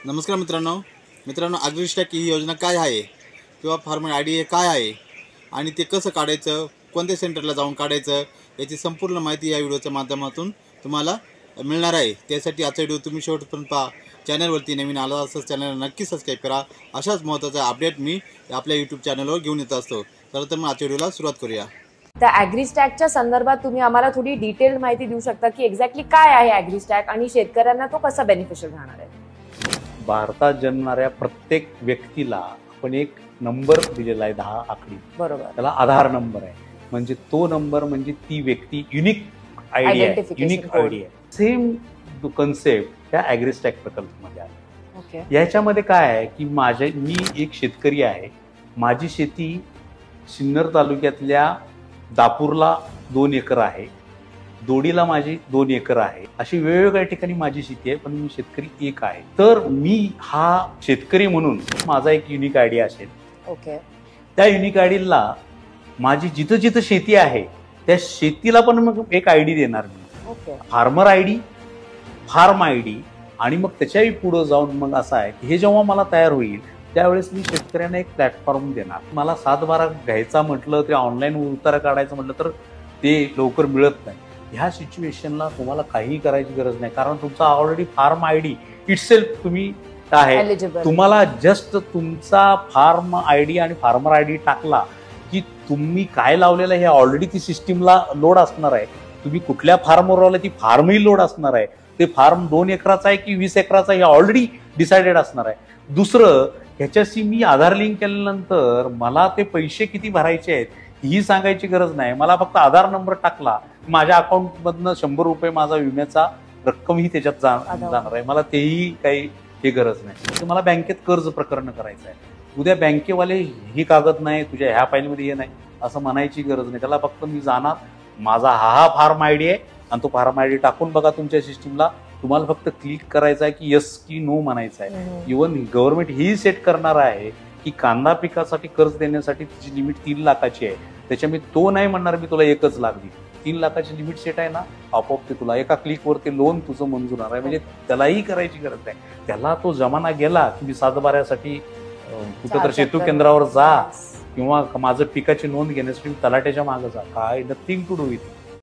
नमस्कार मित्रांनो ॲग्रीस्टॅक ही योजना काय आहे किंवा फार्मर आय डी हे काय आहे आणि ते कसं काढायचं, कोणत्या सेंटरला जाऊन काढायचं याची संपूर्ण माहिती या व्हिडिओच्या माध्यमातून तुम्हाला मिळणार आहे। त्यासाठी आजचा व्हिडिओ तुम्ही शेवटपर्यंत पहा। चॅनलवरती नवीन आला असेल चॅनलला नक्की सबस्क्राईब करा। अशाच महत्त्वाचा अपडेट मी आपल्या यूट्यूब चॅनलवर घेऊन येत असतो। तर मग आजच्या व्हिडिओला सुरुवात करूया। त्या ॲग्रीस्टॅकच्या संदर्भात तुम्ही आम्हाला थोडी डिटेल माहिती देऊ शकता की एक्झॅक्टली काय आहे ॲग्रीस्टॅक आणि शेतकऱ्यांना तो कसा बेनिफिशियल राहणार आहे? भारतात जन्मणाऱ्या प्रत्येक व्यक्तीला आपण एक नंबर दिलेला आहे 10 आकडी, बरोबर, त्याला आधार नंबर आहे। म्हणजे तो नंबर म्हणजे ती व्यक्ती युनिक आयडी आहे, युनिक आयडी आहे। सेम कन्सेप्ट त्या ॲग्रीस्टॅक प्रकल्पामध्ये आहे। ओके, याच्यामध्ये काय आहे की मी एक शेतकरी आहे। माझी शेती सिन्नर तालुक्यातल्या दापूरला 2 एकर आहे, दोडीला माझी 2 एकर आहे। अशी वेगवेगळ्या ठिकाणी माझी शेती आहे, पण मी शेतकरी एक आहे। तर मी हा शेतकरी म्हणून माझा एक युनिक आयडी असेल। ओके, त्या युनिक आयडीला माझी जिथं जिथं शेती आहे त्या शेतीला पण मग एक आयडी देणार मी। Okay, farmer ID, farm ID आणि मग त्याच्याही पुढे जाऊन मग असं आहे की हे जेव्हा मला तयार होईल त्यावेळेस मी शेतकऱ्यांना एक प्लॅटफॉर्म देणार। मला 7/12 घ्यायचा म्हटलं ते ऑनलाईन उतारा काढायचं म्हटलं तर ते लवकर मिळत नाही। ह्या सिच्युएशनला तुम्हाला काहीही करायची गरज नाही, कारण तुमचा ऑलरेडी फार्म आयडी इटसेल्फ तुम्ही आहे। तुम्हाला जस्ट तुमचा फार्म आयडी आणि फार्मर आयडी टाकला की तुम्ही काय लावलेलं हे ऑलरेडी ती सिस्टीमला लोड असणार आहे। तुम्ही कुठल्या फार्मवर आला ती फार्मही लोड असणार आहे। ते फार्म 2 एकराचा आहे की 20 एकराचा हे ऑलरेडी डिसाइडेड असणार आहे। दुसरं, ह्याच्याशी मी आधार लिंक केल्यानंतर मला ते पैसे किती भरायचे आहेत ही सांगायची गरज नाही। मला फक्त आधार नंबर टाकला, माझ्या अकाउंटमधनं 100 रुपये माझा विम्याचा रक्कमही त्याच्यात जाणार आहे। मला तेही काही हे गरज नाही। तर मला बँकेत कर्ज प्रकरण करायचं आहे, उद्या बँकेवाले ही कागद नाही, तुझ्या ह्या फाईलमध्ये हे नाही असं म्हणायची गरज नाही। त्याला फक्त मी जाणार, माझा हा फार्म आयडी आहे आणि तो फार्म आयडी टाकून बघा तुमच्या सिस्टीमला, तुम्हाला फक्त क्लिक करायचं आहे की यस की नो म्हणायचं आहे। इव्हन गव्हर्नमेंट ही सेट करणार आहे की कांदा पिकासाठी कर्ज देण्यासाठी तिची लिमिट 3 लाखाची आहे, त्याच्यामुळे तो नाही म्हणणार मी तुला 1 लाख देईल। 3 लाखाची लिमिट सेट आहे ना, आपोआप ते तुला एका क्लिकवर ते लोन तुझं मंजूर होणार आहे। म्हणजे त्यालाही करायची गरज नाही। त्याला तो जमाना गेला की मी 7/12साठी कुठं तर सेतू केंद्रावर जा किंवा माझं पिकाची नोंद घेण्यासाठी तलाट्याच्या मागे जा, काय नथिंग टू डू विथ।